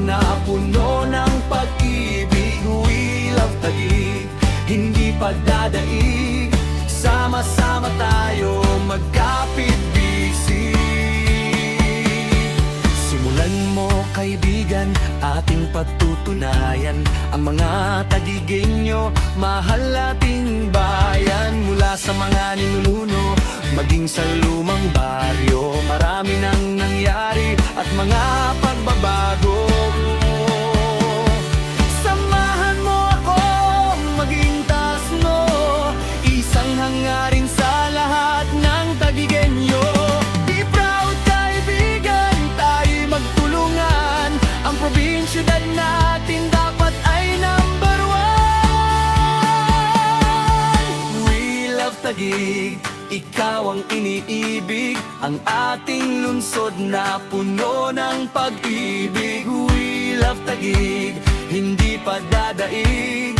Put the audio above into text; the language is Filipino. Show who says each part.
Speaker 1: na puno ng pag-ibig. We love Taguig, hindi pagdadaig. Sama-sama tayo magkapit-bisig. Simulan mo kaibigan, ating patutunayan ang mga Taguigenyo, mahal ating bayan. Mula sa mga ninuno, maging sa lumang baryo, marami nang nangyari at mga pagbabago. Samahan mo ako, maging taas mo, isang hangarin sa lahat ng Taguigenyo. Be proud kaibigan, tayo magtulungan, ang probinsiyudad natin dapat ay number one. We love Taguig, ikaw ang iniibig, ang ating lungsod na puno ng pag-ibig. We love Taguig, hindi pa dadaig.